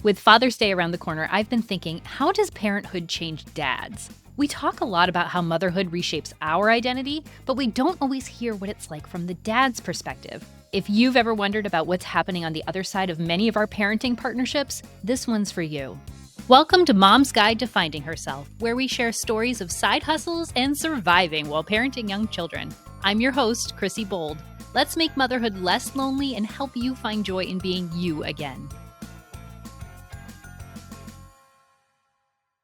With Father's Day around the corner, I've been thinking, how does parenthood change dads? We talk a lot about how motherhood reshapes our identity, but we don't always hear what it's like from the dad's perspective. If you've ever wondered about what's happening on the other side of many of our parenting partnerships, this one's for you. Welcome to Mom's Guide to Finding Herself, where we share stories of side hustles and surviving while parenting young children. I'm your host, Krissy Bold. Let's make motherhood less lonely and help you find joy in being you again.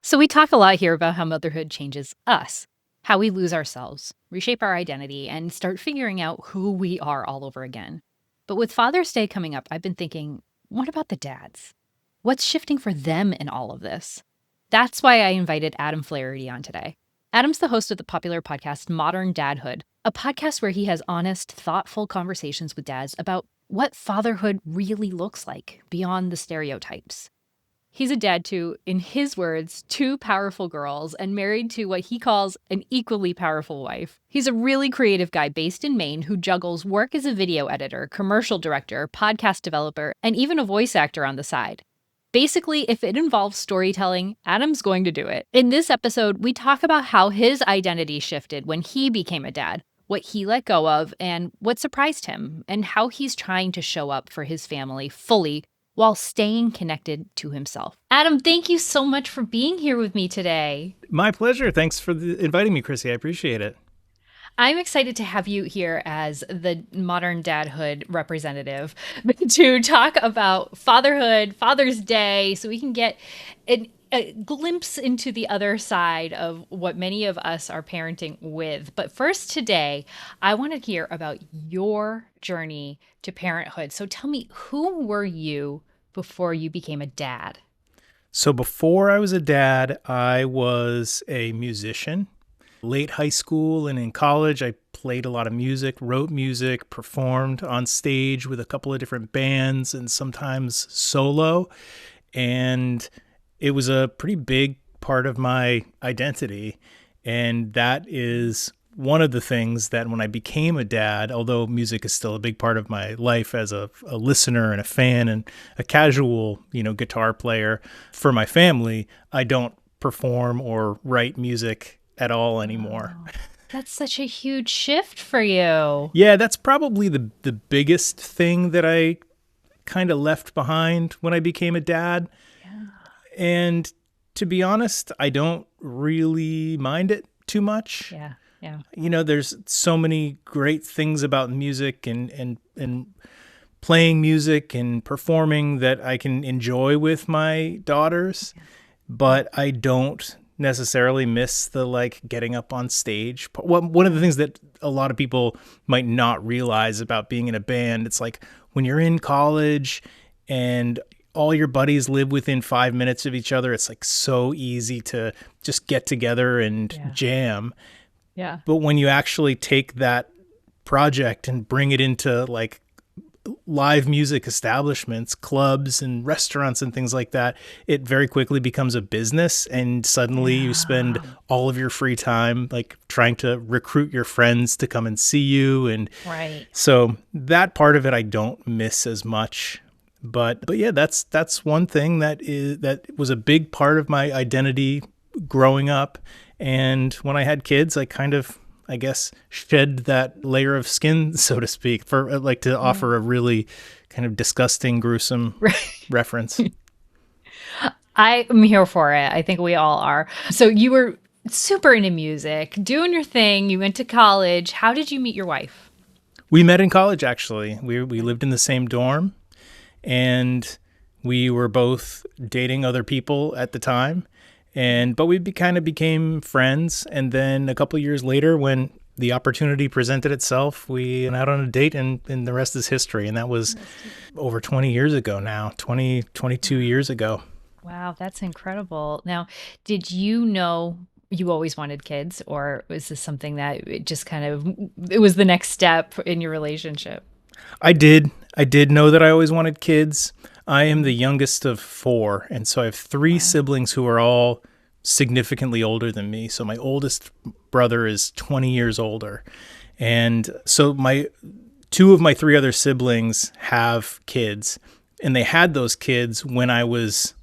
So we talk a lot here about how motherhood changes us, how we lose ourselves, reshape our identity, and start figuring out who we are all over again. But with Father's Day coming up, I've been thinking, what about the dads? What's shifting for them in all of this? That's why I invited Adam Flaherty on today. Adam's the host of the popular podcast Modern Dadhood, a podcast where he has honest, thoughtful conversations with dads about what fatherhood really looks like beyond the stereotypes. He's a dad to, in his words, two powerful girls and married to what he calls an equally powerful wife. He's a really creative guy based in Maine who juggles work as a video editor, commercial director, podcast developer, and even a voice actor on the side. Basically, if it involves storytelling, Adam's going to do it. In this episode, we talk about how his identity shifted when he became a dad, what he let go of, and what surprised him, and how he's trying to show up for his family fully while staying connected to himself. Adam, thank you so much for being here with me today. My pleasure. Thanks for inviting me, Krissy. I appreciate it. I'm excited to have you here as the Modern Dadhood representative to talk about fatherhood, Father's Day, so we can get a glimpse into the other side of what many of us are parenting with. But first today, I want to hear about your journey to parenthood. So tell me, who were you before you became a dad? So before I was a dad, I was a musician. Late high school and in college, I played a lot of music, wrote music, performed on stage with a couple of different bands and sometimes solo. And it was a pretty big part of my identity. And that is one of the things that when I became a dad, although music is still a big part of my life as a listener and a fan and a casual, guitar player for my family, I don't perform or write music at all anymore. Wow. That's such a huge shift for you. Yeah, that's probably the biggest thing that I kind of left behind when I became a dad. Yeah. And to be honest, I don't really mind it too much. Yeah. There's so many great things about music and playing music and performing that I can enjoy with my daughters, but I don't necessarily miss the getting up on stage. One of the things that a lot of people might not realize about being in a band, it's like when you're in college and all your buddies live within 5 minutes of each other, it's like so easy to just get together and jam. Yeah. But when you actually take that project and bring it into live music establishments, clubs and restaurants and things like that, it very quickly becomes a business. And suddenly you spend all of your free time trying to recruit your friends to come and see you. And so that part of it I don't miss as much. But yeah, that's one thing that was a big part of my identity growing up. And when I had kids, I kind of, I guess, shed that layer of skin, so to speak, for to offer a really kind of disgusting, gruesome reference. I am here for it. I think we all are. So you were super into music, doing your thing. You went to college. How did you meet your wife? We met in college, actually. We lived in the same dorm, and we were both dating other people at the time. But we kind of became friends. And then a couple of years later, when the opportunity presented itself, we went out on a date, and the rest is history. And that was over 20 years ago now, 22 years ago. Wow, that's incredible. Now, did you know you always wanted kids, or was this something that it was the next step in your relationship? I did know that I always wanted kids. I am the youngest of four, and so I have three siblings who are all significantly older than me. So my oldest brother is 20 years older. And so two of my three other siblings have kids, and they had those kids when I was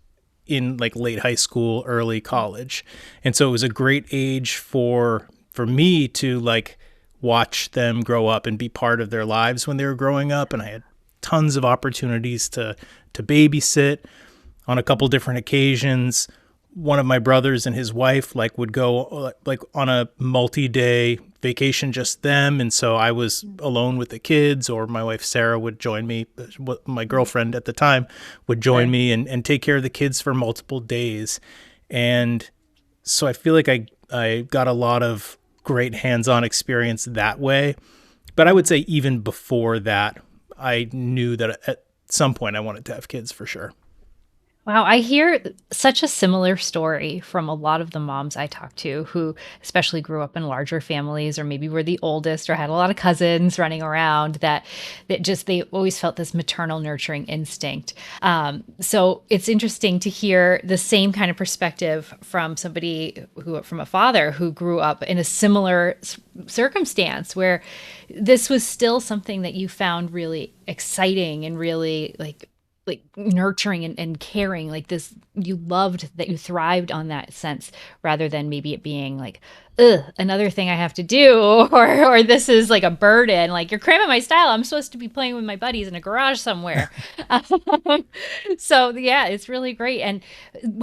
in like late high school, early college. And so it was a great age for me to like watch them grow up and be part of their lives when they were growing up. And I had tons of opportunities to babysit on a couple different occasions. One of my brothers and his wife like would go like on a multi-day vacation, just them, and so I was alone with the kids, or my wife Sarah would join me, my girlfriend at the time would join me and take care of the kids for multiple days. And so I feel like I got a lot of great hands-on experience that way. But I would say even before that, I knew that at some point I wanted to have kids for sure. Wow, I hear such a similar story from a lot of the moms I talk to who especially grew up in larger families or maybe were the oldest or had a lot of cousins running around that just they always felt this maternal nurturing instinct. So it's interesting to hear the same kind of perspective from from a father who grew up in a similar circumstance where this was still something that you found really exciting and really like nurturing and caring, like this, you loved that, you thrived on that sense rather than maybe it being like, ugh, another thing I have to do, or this is like a burden, like you're cramming my style. I'm supposed to be playing with my buddies in a garage somewhere. So yeah, it's really great. And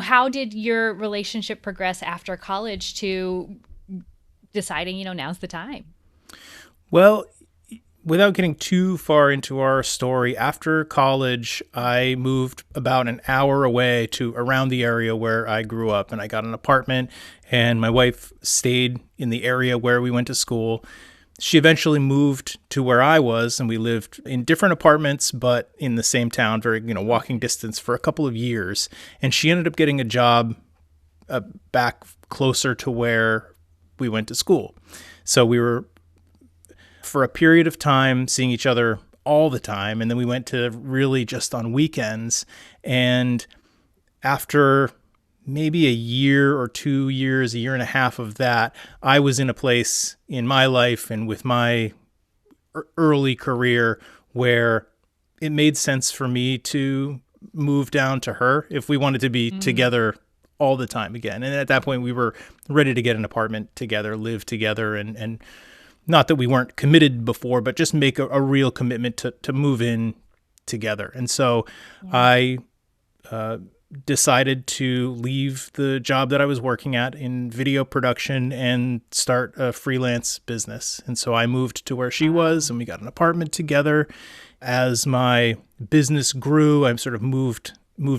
how did your relationship progress after college to deciding, now's the time? Well, without getting too far into our story, after college, I moved about an hour away to around the area where I grew up, and I got an apartment, and my wife stayed in the area where we went to school. She eventually moved to where I was, and we lived in different apartments, but in the same town, very, walking distance for a couple of years. And she ended up getting a job back closer to where we went to school. So we were, for a period of time, seeing each other all the time. And then we went to really just on weekends. And after maybe a year or 2 years, a year and a half of that, I was in a place in my life and with my early career where it made sense for me to move down to her if we wanted to be together all the time again. And at that point, we were ready to get an apartment together, live together, and not that we weren't committed before, but just make a real commitment to move in together. And so I decided to leave the job that I was working at in video production and start a freelance business. And so I moved to where she was, and we got an apartment together. As my business grew, I sort of moved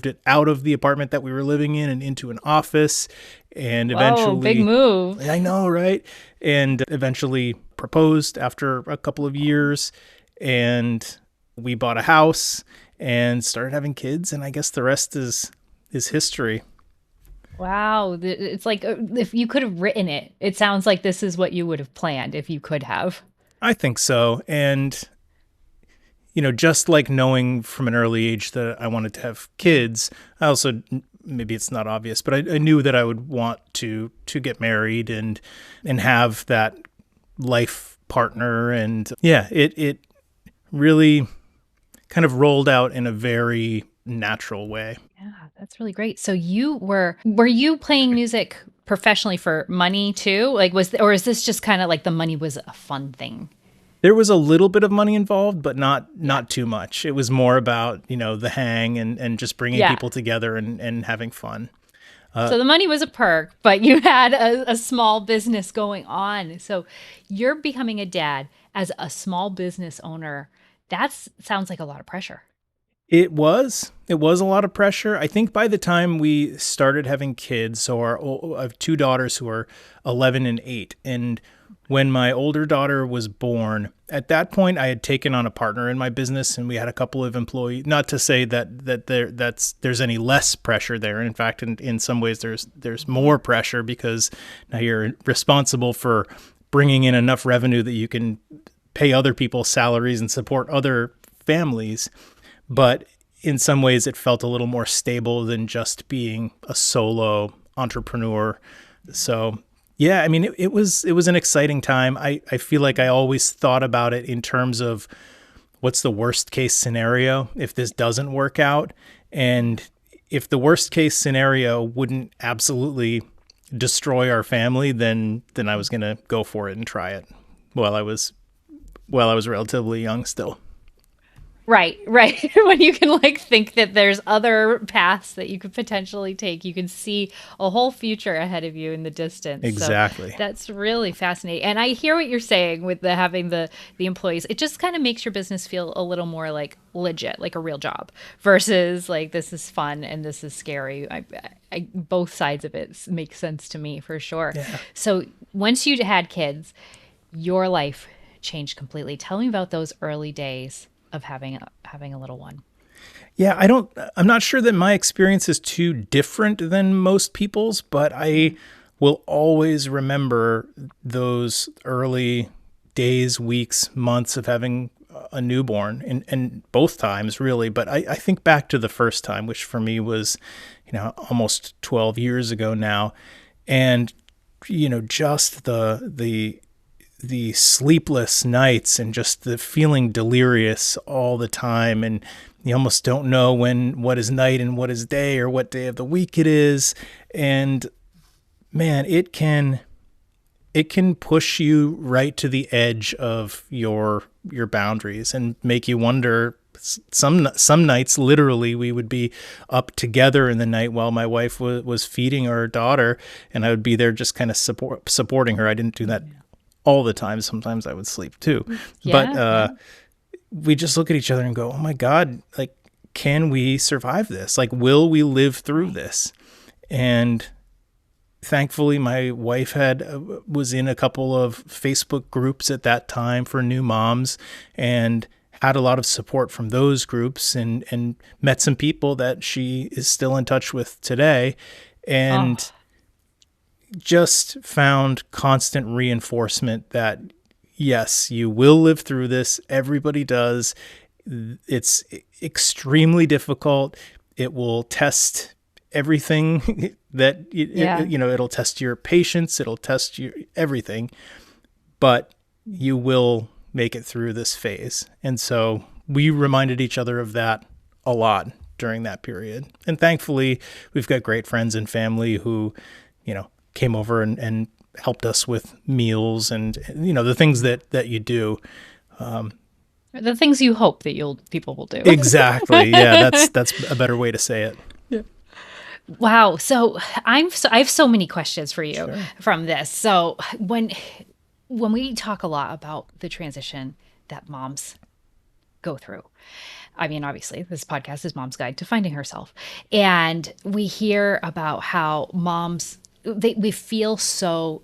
it out of the apartment that we were living in and into an office. And eventually, big move. I know, right? And eventually proposed after a couple of years, and we bought a house and started having kids. And I guess the rest is history. Wow. It's like if you could have written it, it sounds like this is what you would have planned if you could have. I think so. And, just like knowing from an early age that I wanted to have kids, I also, maybe it's not obvious, but I knew that I would want to get married and have that life partner. And yeah, it really kind of rolled out in a very natural way. Yeah, that's really great. So were you playing music professionally for money too? Like or is this just kind of like the money was a fun thing? There was a little bit of money involved, but not too much. It was more about, the hang and just bringing people together and having fun. So the money was a perk, but you had a small business going on. So you're becoming a dad as a small business owner. That sounds like a lot of pressure. It was a lot of pressure. I think by the time we started having kids, so I have two daughters who are 11 and 8. And when my older daughter was born, at that point I had taken on a partner in my business, and we had a couple of employees. Not to say that there's any less pressure there. In fact, in some ways there's more pressure, because now you're responsible for bringing in enough revenue that you can pay other people's salaries and support other families. But in some ways it felt a little more stable than just being a solo entrepreneur. So yeah, I mean, it was an exciting time. I feel like I always thought about it in terms of what's the worst case scenario if this doesn't work out? And if the worst case scenario wouldn't absolutely destroy our family, then I was going to go for it and try it while I was relatively young still. Right, right. When you can like think that there's other paths that you could potentially take, you can see a whole future ahead of you in the distance. So Exactly. that's really fascinating. And I hear what you're saying with the having the employees. It just kind of makes your business feel a little more like legit, like a real job versus like this is fun and this is scary. Both sides of it make sense to me for sure. Yeah. So once you had kids, your life changed completely. Tell me about those early days of having a little one. Yeah, I'm not sure that my experience is too different than most people's, but I will always remember those early days, weeks, months of having a newborn, and both times really. But I think back to the first time, which for me was, almost 12 years ago now. And, just the sleepless nights and just the feeling delirious all the time, and you almost don't know what is night and what is day or what day of the week it is. And man, it can push you right to the edge of your boundaries and make you wonder. Some nights literally we would be up together in the night while my wife was feeding our daughter, and I would be there just kind of supporting her. I didn't do that all the time. Sometimes I would sleep too. Yeah, But we just look at each other and go, oh my God, like, can we survive this? Like, will we live through this? And thankfully, my wife was in a couple of Facebook groups at that time for new moms, and had a lot of support from those groups, and met some people that she is still in touch with today. And oh, just found constant reinforcement that yes, you will live through this. Everybody does. It's extremely difficult. It will test everything that yeah. it'll test your patience. It'll test your everything, but you will make it through this phase. And so we reminded each other of that a lot during that period. And thankfully, we've got great friends and family who, came over and helped us with meals and, the things that you do. The things you hope that people will do. Exactly. Yeah, that's a better way to say it. Wow. So I have so many questions for you Sure. from this. So when we talk a lot about the transition that moms go through, I mean, obviously, this podcast is Mom's Guide to Finding Herself, and we hear about how moms we feel so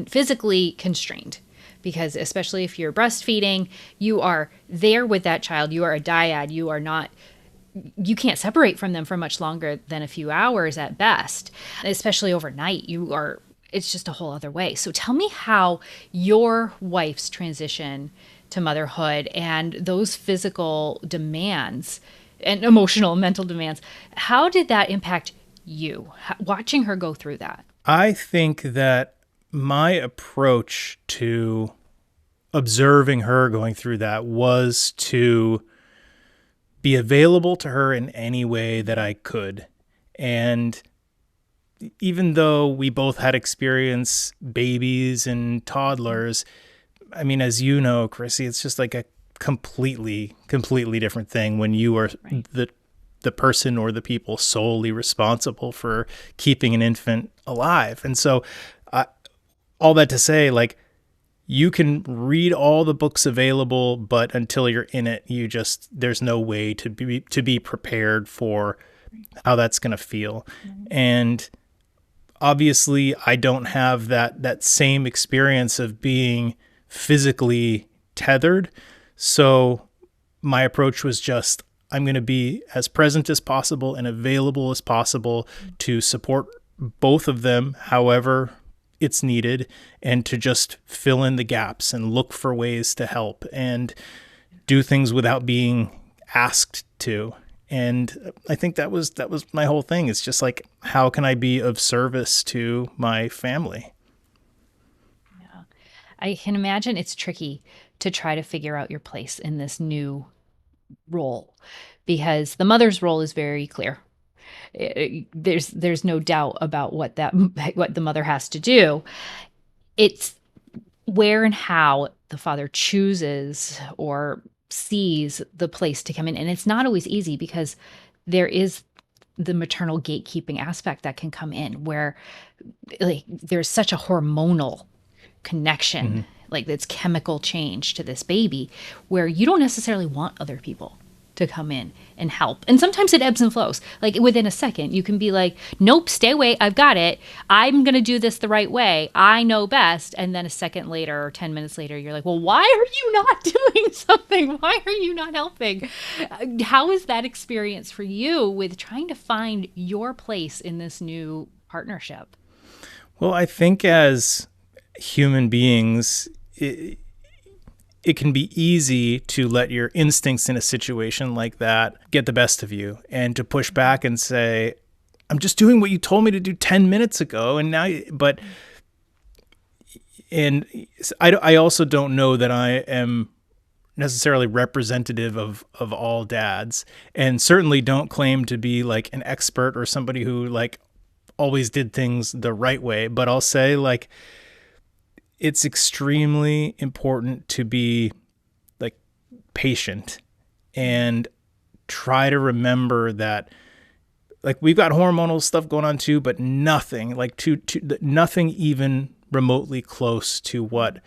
physically constrained. Because especially if you're breastfeeding, you are there with that child. You are a dyad. You can't separate from them for much longer than a few hours at best, especially overnight. It's just a whole other way. So tell me how your wife's transition to motherhood and those physical demands and emotional and mental demands, how did that impact you, watching her go through that? I think that my approach to observing her going through that was to be available to her in any way that I could. And even though we both had experience babies and toddlers, I mean, as you know, Krissy, it's just like a completely different thing when you are Right. the person or the people solely responsible for keeping an infant alive. And so all that to say, like, you can read all the books available, but until you're in it, there's no way to be prepared for how that's going to feel. And obviously I don't have that same experience of being physically tethered. So my approach was just, I'm going to be as present as possible and available as possible to support both of them, however it's needed, and to just fill in the gaps and look for ways to help and do things without being asked to. And I think that was my whole thing. It's just like, how can I be of service to my family? I can imagine it's tricky to try to figure out your place in this new role, because the mother's role is very clear. There's no doubt about what the mother has to do. It's where and how the father chooses or sees the place to come in. And it's not always easy, because there is the maternal gatekeeping aspect that can come in, where like there's such a hormonal connection, like it's chemical change to this baby, where you don't necessarily want other people to come in and help. And sometimes it ebbs and flows. Like within a second, you can be like, nope, stay away. I've got it. I'm going to do this the right way. I know best. And then a second later or 10 minutes later, you're like, well, why are you not doing something? Why are you not helping? How is that experience for you with trying to find your place in this new partnership? Well, I think as human beings, it can be easy to let your instincts in a situation like that get the best of you, and to push back and say, I'm just doing what you told me to do 10 minutes ago. And now, I also don't know that I am necessarily representative of all dads, and certainly don't claim to be like an expert or somebody who like always did things the right way. But I'll say, like, it's extremely important to be like patient and try to remember that, like, we've got hormonal stuff going on too, but nothing like nothing even remotely close to what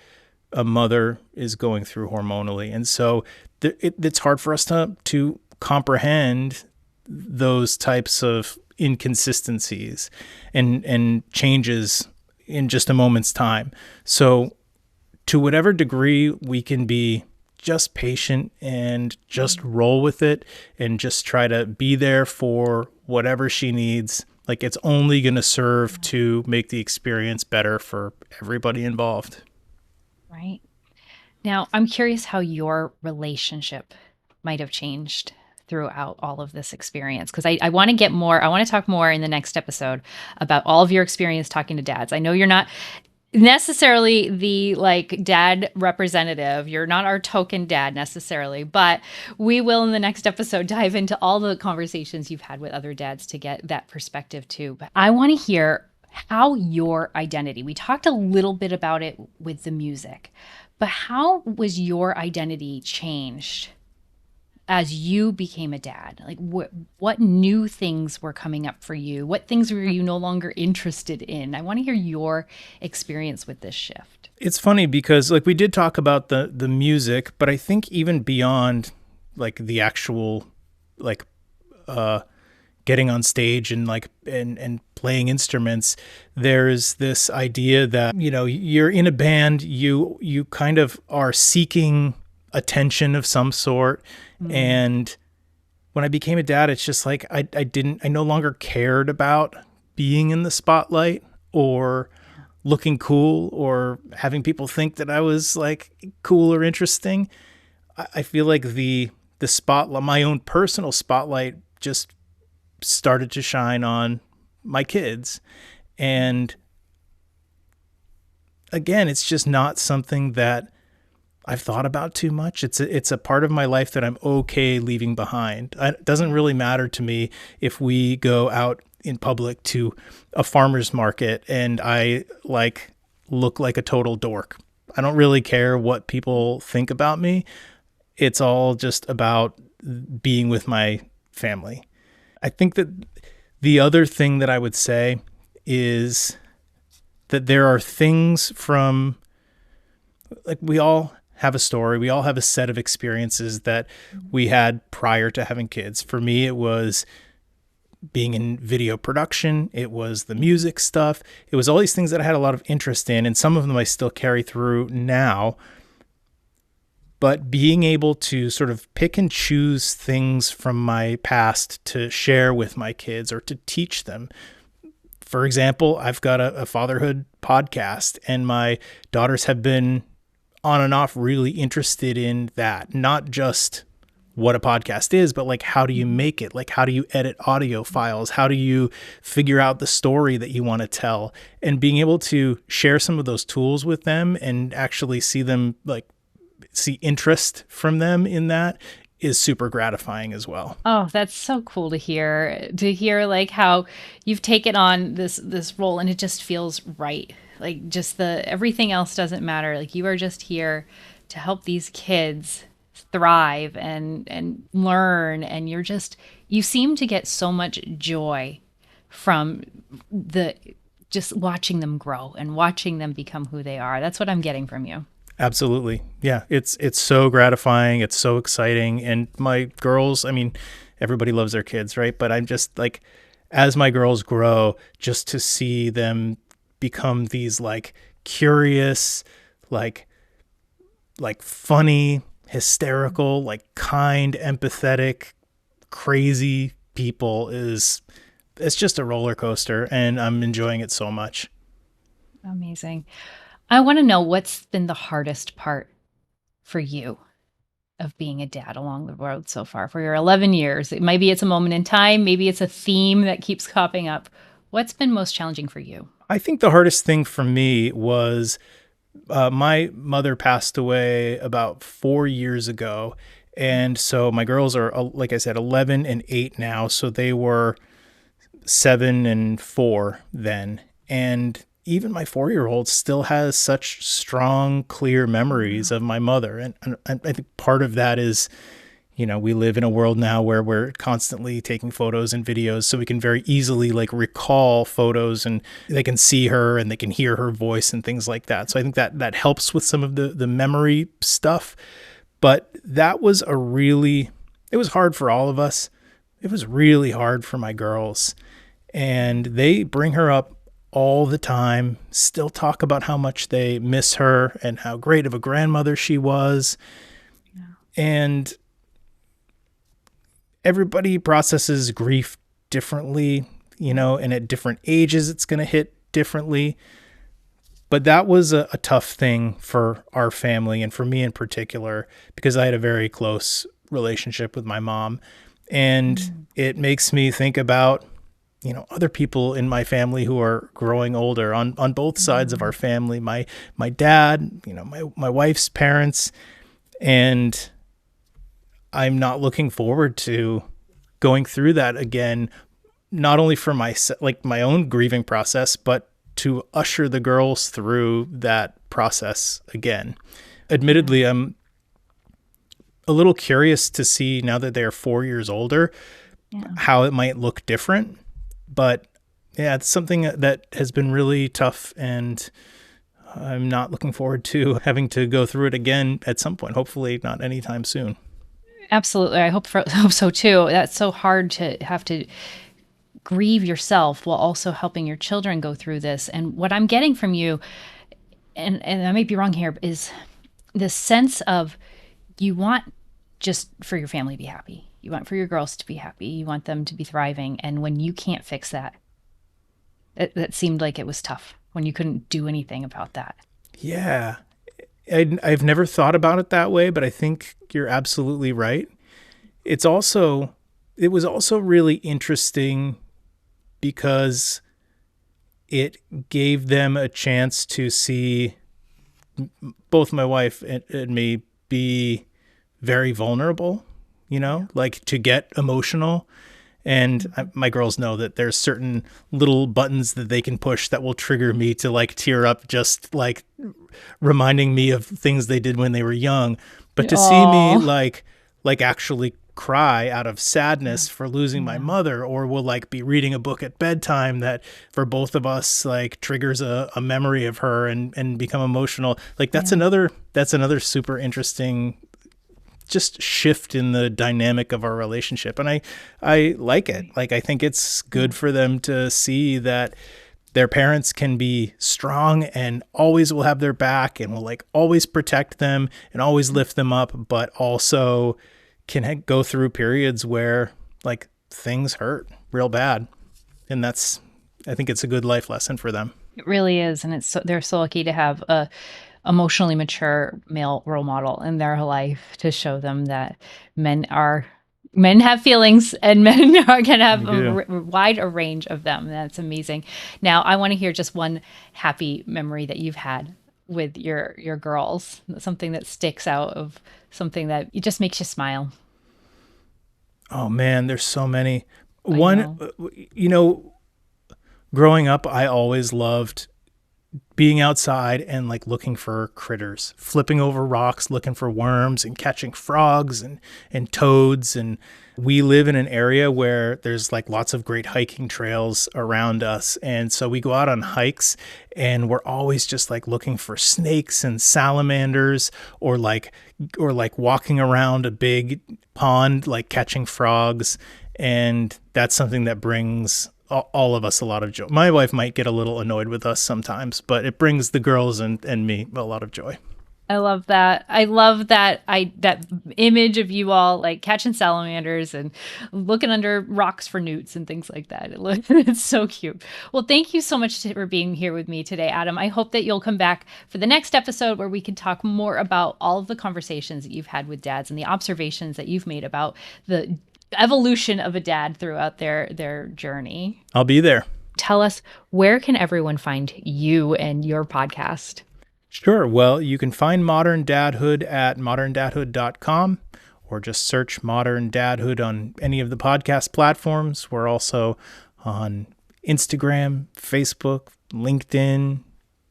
a mother is going through hormonally. And so it's hard for us to comprehend those types of inconsistencies and changes in just a moment's time. So to whatever degree we can be just patient and just roll with it and just try to be there for whatever she needs, like, it's only going to serve to make the experience better for everybody involved. Right. Now, I'm curious how your relationship might have changed throughout all of this experience, because I want to talk more in the next episode about all of your experience talking to dads. I know you're not necessarily the like dad representative. You're not our token dad necessarily, but we will in the next episode dive into all the conversations you've had with other dads to get that perspective too. But I want to hear how your identity, we talked a little bit about it with the music, but how was your identity changed as you became a dad? Like what new things were coming up for you? What things were you no longer interested in? I want to hear your experience with this shift. It's funny because, like, we did talk about the music, but I think even beyond like the actual like getting on stage and like and playing instruments, there's this idea that, you know, you're in a band, you kind of are seeking attention of some sort. And when I became a dad, it's just like I no longer cared about being in the spotlight or looking cool or having people think that I was like cool or interesting. I feel like the spotlight, my own personal spotlight, just started to shine on my kids. And again, it's just not something that I've thought about too much. It's a part of my life that I'm okay leaving behind. It doesn't really matter to me if we go out in public to a farmer's market and I like look like a total dork. I don't really care what people think about me. It's all just about being with my family. I think that the other thing that I would say is that there are things from, like, we all have a story. We all have a set of experiences that we had prior to having kids. For me, it was being in video production. It was the music stuff. It was all these things that I had a lot of interest in, and some of them I still carry through now. But being able to sort of pick and choose things from my past to share with my kids or to teach them. For example, I've got a fatherhood podcast, and my daughters have been on and off really interested in that. Not just what a podcast is, but like, how do you make it? Like, how do you edit audio files? How do you figure out the story that you want to tell? And being able to share some of those tools with them and actually see them like see interest from them in that is super gratifying as well. Oh, that's so cool to hear. To hear like how you've taken on this role and it just feels right. Like just the everything else doesn't matter. Like you are just here to help these kids thrive and learn, and you seem to get so much joy from the just watching them grow and watching them become who they are. That's what I'm getting from you. Absolutely. Yeah, it's so gratifying, it's so exciting. And my girls, I mean, everybody loves their kids, right? But I'm just like, as my girls grow, just to see them become these like curious, like funny, hysterical, like kind, empathetic, crazy people it's just a roller coaster, and I'm enjoying it so much. Amazing. I want to know what's been the hardest part for you of being a dad along the road so far for your 11 years. Maybe it's a moment in time, maybe it's a theme that keeps popping up. What's been most challenging for you? I think the hardest thing for me was my mother passed away about 4 years ago. And so my girls are, like I said, 11 and 8 now. So they were 7 and 4 then. And even my 4-year-old still has such strong, clear memories of my mother. And I think part of that is, we live in a world now where we're constantly taking photos and videos, so we can very easily like recall photos, and they can see her and they can hear her voice and things like that. So I think that helps with some of the memory stuff. But that was it was hard for all of us. It was really hard for my girls, and they bring her up all the time, still talk about how much they miss her and how great of a grandmother she was. Yeah. And everybody processes grief differently, and at different ages, it's going to hit differently. But that was a tough thing for our family, and for me in particular, because I had a very close relationship with my mom. And it makes me think about, other people in my family who are growing older on both sides of our family, my dad, my wife's parents. And I'm not looking forward to going through that again, not only for my own grieving process, but to usher the girls through that process again. Admittedly, I'm a little curious to see, now that they're 4 years older, how it might look different. But yeah, it's something that has been really tough, and I'm not looking forward to having to go through it again at some point, hopefully not anytime soon. Absolutely. I hope so too. That's so hard to have to grieve yourself while also helping your children go through this. And what I'm getting from you, and I might be wrong here, is this sense of you want just for your family to be happy. You want for your girls to be happy. You want them to be thriving. And when you can't fix that, that seemed like it was tough when you couldn't do anything about that. Yeah. I've never thought about it that way, but I think you're absolutely right. It was also really interesting because it gave them a chance to see both my wife and me be very vulnerable, like to get emotional. And my girls know that there's certain little buttons that they can push that will trigger me to like tear up, just like reminding me of things they did when they were young. But to see me like actually cry out of sadness for losing my mother, or will like be reading a book at bedtime that for both of us like triggers a memory of her and become emotional. Like that's another super interesting just shift in the dynamic of our relationship. And I like it. Like, I think it's good for them to see that their parents can be strong and always will have their back and will like always protect them and always lift them up, but also can go through periods where like things hurt real bad. And I think it's a good life lesson for them. It really is. And they're so lucky to have a emotionally mature male role model in their life to show them that men have feelings, and men can have a wide range of them. That's amazing. Now, I want to hear just one happy memory that you've had with your girls? Something that sticks out of something that it just makes you smile. Oh man, there's so many. I One, know. growing up, I always loved being outside and like looking for critters, flipping over rocks, looking for worms and catching frogs and toads. And we live in an area where there's like lots of great hiking trails around us. And so we go out on hikes and we're always just like looking for snakes and salamanders or like walking around a big pond, like catching frogs. And that's something that brings all of us a lot of joy. My wife might get a little annoyed with us sometimes, but it brings the girls and me a lot of joy. I love that. I love that image of you all like catching salamanders and looking under rocks for newts and things like that. It's so cute. Well, thank you so much for being here with me today, Adam. I hope that you'll come back for the next episode where we can talk more about all of the conversations that you've had with dads and the observations that you've made about the evolution of a dad throughout their journey. I'll be there. Tell us, where can everyone find you and your podcast? Sure. Well, you can find Modern Dadhood at moderndadhood.com or just search Modern Dadhood on any of the podcast platforms. We're also on Instagram, Facebook, LinkedIn.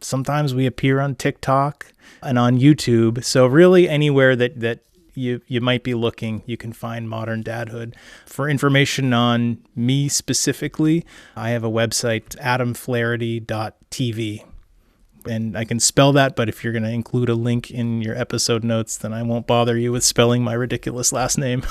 Sometimes we appear on TikTok and on YouTube. So really anywhere that you might be looking, you can find Modern Dadhood. For information on me specifically, I have a website, adamflaherty.tv. And I can spell that, but if you're going to include a link in your episode notes, then I won't bother you with spelling my ridiculous last name.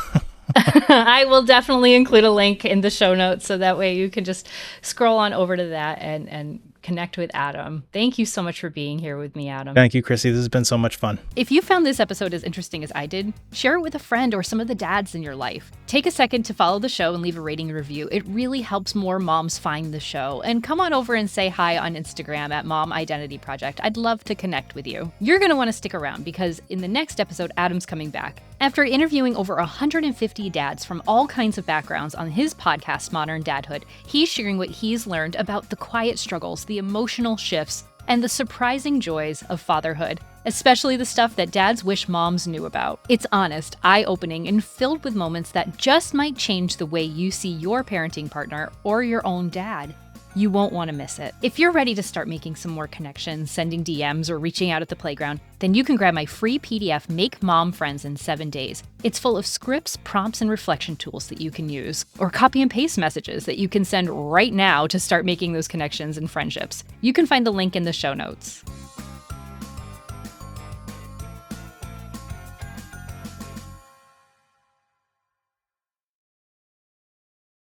I will definitely include a link in the show notes so that way you can just scroll on over to that and connect with Adam. Thank you so much for being here with me, Adam. Thank you, Krissy. This has been so much fun. If you found this episode as interesting as I did, share it with a friend or some of the dads in your life. Take a second to follow the show and leave a rating and review. It really helps more moms find the show. And come on over and say hi on Instagram at Mom Identity Project. I'd love to connect with you. You're going to want to stick around because in the next episode, Adam's coming back. After interviewing over 150 dads from all kinds of backgrounds on his podcast, Modern Dadhood, he's sharing what he's learned about the quiet struggles, the emotional shifts, and the surprising joys of fatherhood, especially the stuff that dads wish moms knew about. It's honest, eye-opening, and filled with moments that just might change the way you see your parenting partner or your own dad. You won't want to miss it. If you're ready to start making some more connections, sending DMs, or reaching out at the playground, then you can grab my free PDF, Make Mom Friends in 7 Days. It's full of scripts, prompts, and reflection tools that you can use, or copy and paste messages that you can send right now to start making those connections and friendships. You can find the link in the show notes.